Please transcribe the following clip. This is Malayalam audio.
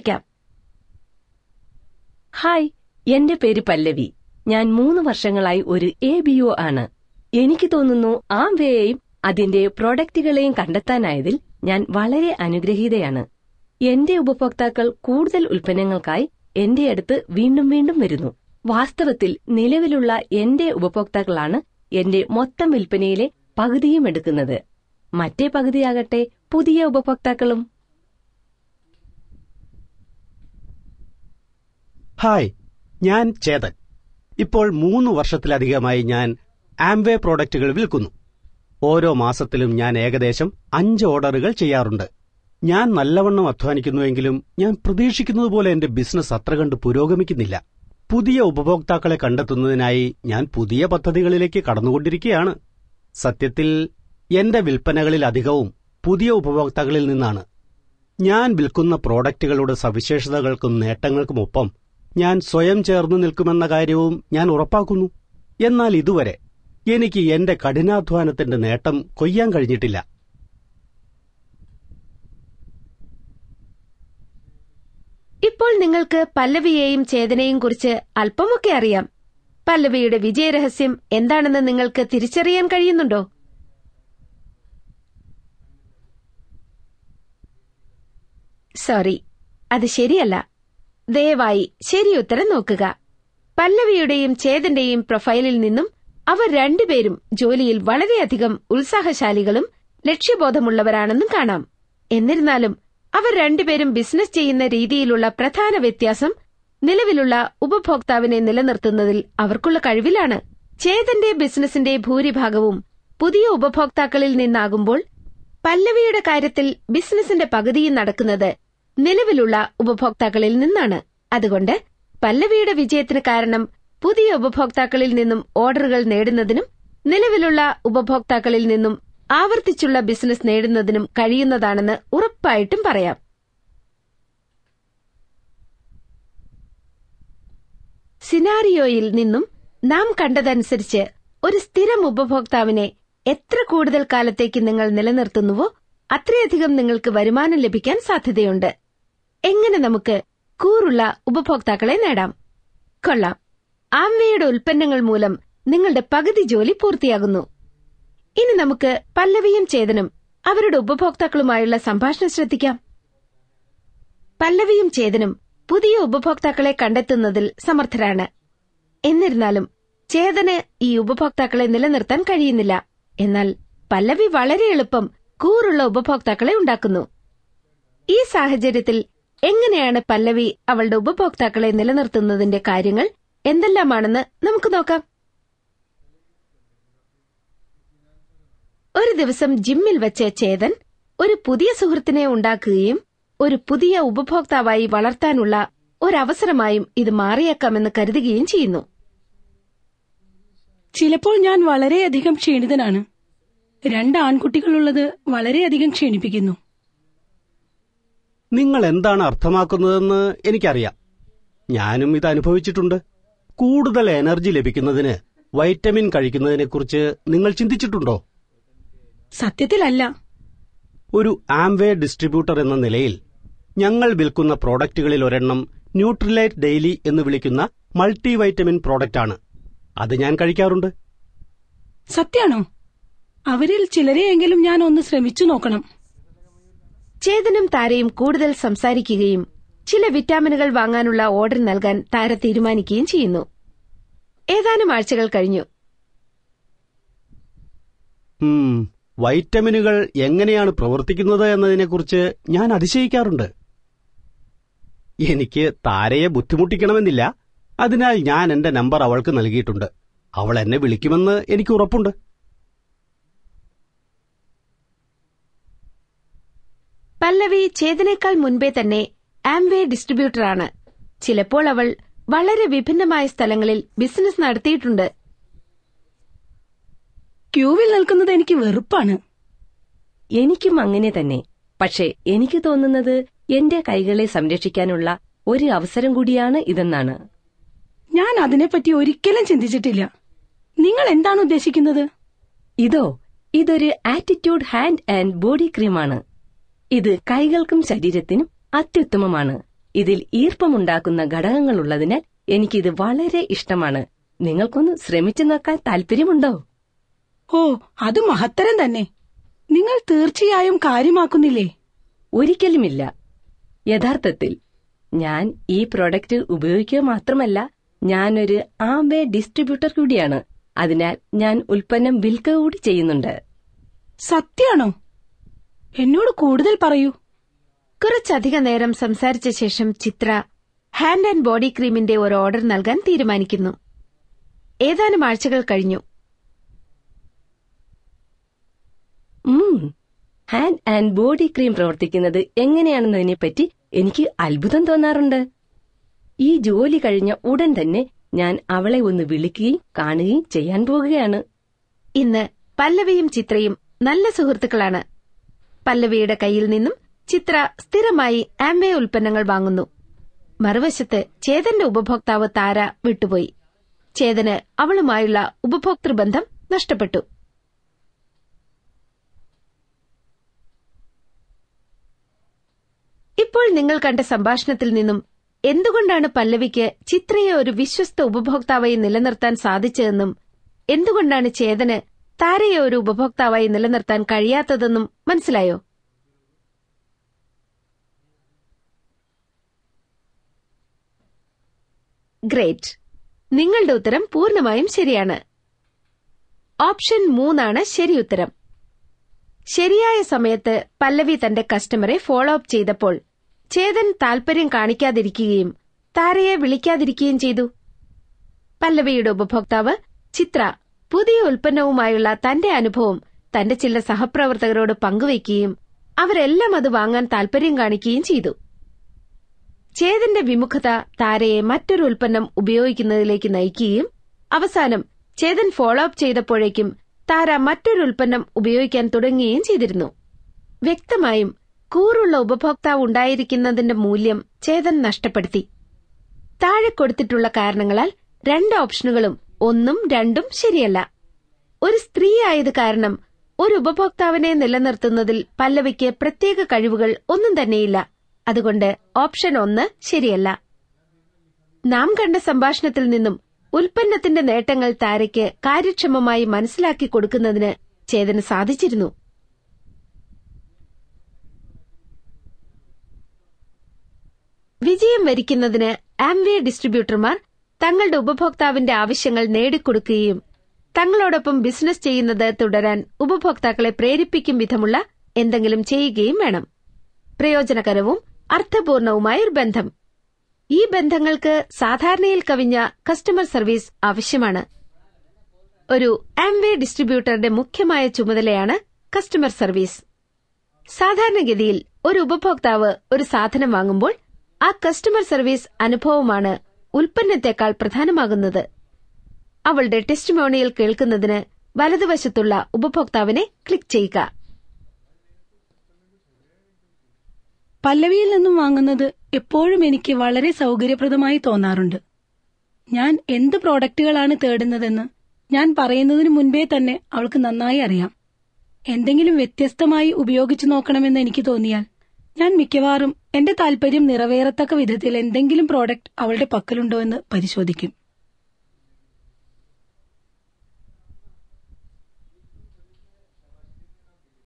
സംസാരിക്കാം. ഹായ്, എന്റെ പേര് പല്ലവി. ഞാൻ 3 വർഷങ്ങളായി ഒരു ABO ആണ്. എനിക്ക് തോന്നുന്നു ആംവേയെയും അതിന്റെ പ്രോഡക്റ്റുകളെയും കണ്ടെത്താനായതിൽ ഞാൻ വളരെ അനുഗ്രഹീതയാണ്. എന്റെ ഉപഭോക്താക്കൾ കൂടുതൽ ഉൽപ്പന്നങ്ങൾക്കായി എന്റെ അടുത്ത് വീണ്ടും വീണ്ടും വരുന്നു. വാസ്തവത്തിൽ നിലവിലുള്ള എന്റെ ഉപഭോക്താക്കളാണ് എന്റെ മൊത്തം വിൽപ്പനയിലെ പകുതിയും എടുക്കുന്നത്. മറ്റേ പകുതിയാകട്ടെ പുതിയ ഉപഭോക്താക്കളും. ഹായ്, ഞാൻ ചേതൻ. ഇപ്പോൾ 3 വർഷത്തിലധികമായി ഞാൻ ആംവേ പ്രോഡക്റ്റുകൾ വിൽക്കുന്നു. ഓരോ മാസത്തിലും ഞാൻ ഏകദേശം 5 ഓർഡറുകൾ ചെയ്യാറുണ്ട്. ഞാൻ നല്ലവണ്ണം അധ്വാനിക്കുന്നുവെങ്കിലും ഞാൻ പ്രതീക്ഷിക്കുന്നതുപോലെ എന്റെ ബിസിനസ് അത്ര കണ്ട് പുരോഗമിക്കുന്നില്ല. പുതിയ ഉപഭോക്താക്കളെ കണ്ടെത്തുന്നതിനായി ഞാൻ പുതിയ പദ്ധതികളിലേക്ക് കടന്നുകൊണ്ടിരിക്കുകയാണ്. സത്യത്തിൽ എന്റെ വിൽപ്പനകളിൽ അധികവും പുതിയ ഉപഭോക്താക്കളിൽ നിന്നാണ്. ഞാൻ വിൽക്കുന്ന പ്രോഡക്റ്റുകളുടെ സവിശേഷതകൾക്കും നേട്ടങ്ങൾക്കുമൊപ്പം ഞാൻ സ്വയം ചേർന്നു നിൽക്കുമെന്ന കാര്യവും ഞാൻ ഉറപ്പാക്കുന്നു. എന്നാൽ ഇതുവരെ എനിക്ക് എന്റെ കഠിനാധ്വാനത്തിന്റെ നേട്ടം കൊയ്യാൻ കഴിഞ്ഞിട്ടില്ല. ഇപ്പോൾ നിങ്ങൾക്ക് പല്ലവിയെയും ചേതനയെയും കുറിച്ച് അല്പമൊക്കെ അറിയാം. പല്ലവിയുടെ വിജയരഹസ്യം എന്താണെന്ന് നിങ്ങൾക്ക് തിരിച്ചറിയാൻ കഴിയുന്നുണ്ടോ? സോറി, അത് ശരിയല്ല. ദയവായി ശരിയുത്തരം നോക്കുക. പല്ലവിയുടെയും ചേതന്റെയും പ്രൊഫൈലിൽ നിന്നും അവർ രണ്ടുപേരും ജോലിയിൽ വളരെയധികം ഉത്സാഹശാലികളും ലക്ഷ്യബോധമുള്ളവരാണെന്നും കാണാം. എന്നിരുന്നാലും അവർ രണ്ടുപേരും ബിസിനസ് ചെയ്യുന്ന രീതിയിലുള്ള പ്രധാന വ്യത്യാസം നിലവിലുള്ള ഉപഭോക്താവിനെ നിലനിർത്തുന്നതിൽ അവർക്കുള്ള കഴിവിലാണ്. ചേതന്റെ ബിസിനസിന്റെ ഭൂരിഭാഗവും പുതിയ ഉപഭോക്താക്കളിൽ നിന്നാകുമ്പോൾ പല്ലവിയുടെ കാര്യത്തിൽ ബിസിനസിന്റെ പകുതിയും നടക്കുന്നത് നിലവിലുള്ള ഉപഭോക്താക്കളിൽ നിന്നാണ്. അതുകൊണ്ട് പല്ലവിയുടെ വിജയത്തിന് കാരണം പുതിയ ഉപഭോക്താക്കളിൽ നിന്നും ഓർഡറുകൾ നേടുന്നതിനും നിലവിലുള്ള ഉപഭോക്താക്കളിൽ നിന്നും ആവർത്തിച്ചുള്ള ബിസിനസ് നേടുന്നതിനും കഴിയുന്നതാണെന്ന് ഉറപ്പായിട്ടും പറയാം. സിനാരിയോയിൽ നിന്നും നാം കണ്ടതനുസരിച്ച് ഒരു സ്ഥിരം ഉപഭോക്താവിനെ എത്ര കൂടുതൽ കാലത്തേക്ക് നിങ്ങൾ നിലനിർത്തുന്നുവോ അത്രയധികം നിങ്ങൾക്ക് വരുമാനം ലഭിക്കാൻ സാധ്യതയുണ്ട്. എങ്ങനെ നമുക്ക് കൂറുള്ള ഉപഭോക്താക്കളെ നേടാം? കൊള്ളാം. ആംവേയുടെ ഉൽപ്പന്നങ്ങൾ മൂലം നിങ്ങളുടെ പകുതി ജോലി പൂർത്തിയാകുന്നു. ഇനി നമുക്ക് പല്ലവിയും ചേതനും അവരുടെ ഉപഭോക്താക്കളുമായുള്ള സംഭാഷണം ശ്രദ്ധിക്കാം. പല്ലവിയും ചേതനും പുതിയ ഉപഭോക്താക്കളെ കണ്ടെത്തുന്നതിൽ സമർത്ഥരാണ്. എന്നിരുന്നാലും ചേതന് ഈ ഉപഭോക്താക്കളെ നിലനിർത്താൻ കഴിയുന്നില്ല. എന്നാൽ പല്ലവി വളരെ എളുപ്പം കൂറുള്ള ഉപഭോക്താക്കളെ ഉണ്ടാക്കുന്നു. ഈ സാഹചര്യത്തിൽ എങ്ങനെയാണ് പല്ലവി അവളുടെ ഉപഭോക്താക്കളെ നിലനിർത്തുന്നതിന്റെ കാര്യങ്ങൾ എന്തെല്ലാമാണെന്ന് നമുക്ക് നോക്കാം. ഒരു ദിവസം ജിമ്മിൽ വെച്ച് ചേതൻ ഒരു പുതിയ സുഹൃത്തിനെ ഉണ്ടാക്കുകയും ഒരു പുതിയ ഉപഭോക്താവായി വളർത്താനുള്ള ഒരവസരമായും ഇത് മാറിയേക്കാമെന്ന് കരുതുകയും ചെയ്യുന്നു. ചിലപ്പോൾ ഞാൻ വളരെയധികം ക്ഷീണിതനാണ്. 2 ആൺകുട്ടികളുള്ളത് വളരെയധികം ക്ഷീണിപ്പിക്കുന്നു. നിങ്ങൾ എന്താണ് അർത്ഥമാക്കുന്നതെന്ന് എനിക്കറിയാം. ഞാനും ഇത് അനുഭവിച്ചിട്ടുണ്ട്. കൂടുതൽ എനർജി ലഭിക്കുന്നതിന് വൈറ്റമിൻ കഴിക്കുന്നതിനെക്കുറിച്ച് നിങ്ങൾ ചിന്തിച്ചിട്ടുണ്ടോ? സത്യത്തിലല്ല. ഒരു ആംവേ ഡിസ്ട്രിബ്യൂട്ടർ എന്ന നിലയിൽ ഞങ്ങൾ വിൽക്കുന്ന പ്രോഡക്റ്റുകളിൽ ഒരെണ്ണം ന്യൂട്രിലൈറ്റ് ഡെയിലി എന്ന് വിളിക്കുന്ന മൾട്ടി വൈറ്റമിൻ പ്രോഡക്റ്റാണ്. അത് ഞാൻ കഴിക്കാറുണ്ട്. സത്യാണോ? അവരിൽ ചിലരെയെങ്കിലും ഞാൻ ഒന്ന് ശ്രമിച്ചു നോക്കണം. ചേതനും താരയും കൂടുതൽ സംസാരിക്കുകയും ചില വിറ്റാമിനുകൾ വാങ്ങാനുള്ള ഓർഡർ നൽകാൻ താര തീരുമാനിക്കുകയും ചെയ്യുന്നു. ഏതാനും ആഴ്ചകൾ കഴിഞ്ഞു. വൈറ്റമിനുകൾ എങ്ങനെയാണ് പ്രവർത്തിക്കുന്നത് എന്നതിനെക്കുറിച്ച് ഞാൻ അതിശയിക്കാറുണ്ട്. എനിക്ക് താരയെ ബുദ്ധിമുട്ടിക്കണമെന്നില്ല. അതിനാൽ ഞാൻ എന്റെ നമ്പർ അവൾക്ക് നൽകിയിട്ടുണ്ട്. അവൾ എന്നെ വിളിക്കുമെന്ന് എനിക്ക് ഉറപ്പുണ്ട്. പല്ലവി ചേതനേക്കാൾ മുൻപേ തന്നെ ആംവേ ഡിസ്ട്രിബ്യൂട്ടറാണ്. ചിലപ്പോൾ അവൾ വളരെ വിഭിന്നമായ സ്ഥലങ്ങളിൽ ബിസിനസ് നടത്തിയിട്ടുണ്ട്. ക്യൂവിൽ നിൽക്കുന്നത് എനിക്ക് വെറുപ്പാണ്. എനിക്കും അങ്ങനെ തന്നെ. പക്ഷേ എനിക്ക് തോന്നുന്നത് എന്റെ കൈകളെ സംരക്ഷിക്കാനുള്ള ഒരു അവസരം കൂടിയാണ് ഇതെന്നാണ്. ഞാൻ അതിനെപ്പറ്റി ഒരിക്കലും ചിന്തിച്ചിട്ടില്ല. നിങ്ങൾ എന്താണ് ഉദ്ദേശിക്കുന്നത്? ഇതൊരു ആറ്റിറ്റ്യൂഡ് ഹാൻഡ് ആൻഡ് ബോഡി ക്രീമാണ്. ഇത് കൈകൾക്കും ശരീരത്തിനും അത്യുത്തമമാണ്. ഇതിൽ ഈർപ്പമുണ്ടാക്കുന്ന ഘടകങ്ങളുള്ളതിനാൽ എനിക്കിത് വളരെ ഇഷ്ടമാണ്. നിങ്ങൾക്കൊന്ന് ശ്രമിച്ചു നോക്കാൻ താല്പര്യമുണ്ടോ? ഓ, അത് മഹത്തരം തന്നെ. നിങ്ങൾ തീർച്ചയായും കാര്യമാക്കുന്നില്ലേ? ഒരിക്കലുമില്ല. യഥാർത്ഥത്തിൽ ഞാൻ ഈ പ്രോഡക്റ്റ് ഉപയോഗിക്കുക മാത്രമല്ല, ഞാനൊരു ആംവേ ഡിസ്ട്രിബ്യൂട്ടർ കൂടിയാണ്. അതിനാൽ ഞാൻ ഉൽപ്പന്നം വിൽക്കുക കൂടി ചെയ്യുന്നുണ്ട്. സത്യാണോ? എന്നോട് കൂടുതൽ പറയൂ. കുറച്ചധിക നേരം സംസാരിച്ച ശേഷം ചിത്ര ഹാൻഡ് ആൻഡ് ബോഡി ക്രീമിന്റെ ഒരു ഓർഡർ നൽകാൻ തീരുമാനിക്കുന്നു. ഏതാനും ആഴ്ചകൾ കഴിഞ്ഞു. ഹാൻഡ് ആൻഡ് ബോഡി ക്രീം പ്രവർത്തിക്കുന്നത് എങ്ങനെയാണെന്നതിനെപ്പറ്റി എനിക്ക് അത്ഭുതം തോന്നാറുണ്ട്. ഈ ജോലി കഴിഞ്ഞ ഉടൻ തന്നെ ഞാൻ അവളെ ഒന്ന് വിളിക്കുകയും കാണുകയും ചെയ്യാൻ പോകുകയാണ്. ഇന്ന് പല്ലവിയും ചിത്രയും നല്ല സുഹൃത്തുക്കളാണ്. പല്ലവിയുടെ കയ്യിൽ നിന്നും ചിത്ര സ്ഥിരമായി ആംവേ ഉൽപ്പന്നങ്ങൾ വാങ്ങുന്നു. മറുവശത്ത് ചേതന്റെ ഉപഭോക്താവ് താര വിട്ടുപോയി. ചേതന് അവളുമായുള്ള ഉപഭോക്തൃബന്ധം നഷ്ടപ്പെട്ടു. ഇപ്പോൾ നിങ്ങൾ കണ്ട സംഭാഷണത്തിൽ നിന്നും എന്തുകൊണ്ടാണ് പല്ലവിക്ക് ചിത്രയെ ഒരു വിശ്വസ്ത ഉപഭോക്താവായി നിലനിർത്താൻ സാധിച്ചതെന്നും എന്തുകൊണ്ടാണ് ചേതന് താരയെ ഒരു ഉപഭോക്താവായി നിലനിർത്താൻ കഴിയാത്തതെന്നും മനസ്സിലായോ? ഗ്രേറ്റ്. നിങ്ങളുടെ ഉത്തരം പൂർണ്ണമായും ശരിയാണ്. ഓപ്ഷൻ 3 ശരി ഉത്തരം. ശരിയായ സമയത്ത് പല്ലവി തന്റെ കസ്റ്റമറെ ഫോളോ അപ്പ് ചെയ്തപ്പോൾ ചേതൻ താൽപര്യം കാണിക്കാതിരിക്കുകയും താരയെ വിളിക്കാതിരിക്കുകയും ചെയ്തു. പല്ലവിയുടെ ഉപഭോക്താവ് ചിത്ര പുതിയ ഉൽപ്പന്നവുമായുള്ള തന്റെ അനുഭവം തന്റെ ചില സഹപ്രവർത്തകരോട് പങ്കുവയ്ക്കുകയും അവരെല്ലാം അത് വാങ്ങാൻ താൽപര്യം കാണിക്കുകയും ചെയ്തു. ചേതന്റെ വിമുഖത താരയെ മറ്റൊരു ഉൽപ്പന്നം ഉപയോഗിക്കുന്നതിലേക്ക് നയിക്കുകയും അവസാനം ചേതൻ ഫോളോ അപ്പ് ചെയ്തപ്പോഴേക്കും താര മറ്റൊരു ഉൽപ്പന്നം ഉപയോഗിക്കാൻ തുടങ്ങുകയും ചെയ്തിരുന്നു. വ്യക്തമായും കൂറുള്ള ഉപഭോക്താവ് ഉണ്ടായിരിക്കുന്നതിന്റെ മൂല്യം ചേതൻ നഷ്ടപ്പെടുത്തി. താഴെ കൊടുത്തിട്ടുള്ള കാരണങ്ങളാൽ 2 ഓപ്ഷനുകളും 1ഉം 2ഉം ശരിയല്ല. ഒരു സ്ത്രീ ആയത് കാരണം ഒരു ഉപഭോക്താവിനെ നിലനിർത്തുന്നതിൽ പല്ലവിക്ക് പ്രത്യേക കഴിവുകൾ ഒന്നും തന്നെയില്ല. അതുകൊണ്ട് ഓപ്ഷൻ 1 ശരിയല്ല. നാം കണ്ട സംഭാഷണത്തിൽ നിന്നും ഉൽപ്പന്നത്തിന്റെ നേട്ടങ്ങൾ താരയ്ക്ക് കാര്യക്ഷമമായി മനസ്സിലാക്കി കൊടുക്കുന്നതിന് ചേതന് സാധിച്ചിരുന്നു. വിജയം വരിക്കുന്നതിന് ആംവേ ഡിസ്ട്രിബ്യൂട്ടർമാർ തങ്ങളുടെ ഉപഭോക്താവിന്റെ ആവശ്യങ്ങൾ നേടിക്കൊടുക്കുകയും തങ്ങളോടൊപ്പം ബിസിനസ് ചെയ്യുന്നത് തുടരാൻ ഉപഭോക്താക്കളെ പ്രേരിപ്പിക്കും വിധമുള്ള എന്തെങ്കിലും ചെയ്യുകയും വേണം. പ്രയോജനകരവും അർത്ഥപൂർണവുമായ ഒരു ബന്ധം. ഈ ബന്ധങ്ങൾക്ക് സാധാരണയിൽ കവിഞ്ഞ കസ്റ്റമർ സർവീസ് ആവശ്യമാണ്. ഒരു ആംവേ ഡിസ്ട്രിബ്യൂട്ടറുടെ മുഖ്യമായ ചുമതലയാണ് കസ്റ്റമർ സർവീസ്. സാധാരണഗതിയിൽ ഒരു ഉപഭോക്താവ് ഒരു സാധനം വാങ്ങുമ്പോൾ ആ കസ്റ്റമർ സർവീസ് അനുഭവമാണ് ഉൽപ്പന്നത്തെക്കാൾ പ്രധാനമാകുന്നത്. അവളുടെ ടെസ്റ്റിമോണിയൽ കേൾക്കുന്നതിന് വലതുവശത്തുള്ള ഉപഭോക്താവിനെ ക്ലിക്ക് ചെയ്യുക. പല്ലവിയിൽ നിന്നും വാങ്ങുന്നത് എപ്പോഴും എനിക്ക് വളരെ സൗകര്യപ്രദമായി തോന്നാറുണ്ട്. ഞാൻ എന്ത് പ്രോഡക്റ്റുകളാണ് തേടുന്നതെന്ന് ഞാൻ പറയുന്നതിനു മുൻപേ തന്നെ അവൾക്ക് നന്നായി അറിയാം. എന്തെങ്കിലും വ്യത്യസ്തമായി ഉപയോഗിച്ചു നോക്കണമെന്ന് എനിക്ക് തോന്നിയാൽ ഞാൻ മിക്കവാറും എന്റെ താൽപര്യം നിറവേറത്തക്ക വിധത്തിൽ എന്തെങ്കിലും പ്രോഡക്റ്റ് അവളുടെ പക്കലുണ്ടോ എന്ന് പരിശോധിക്കും.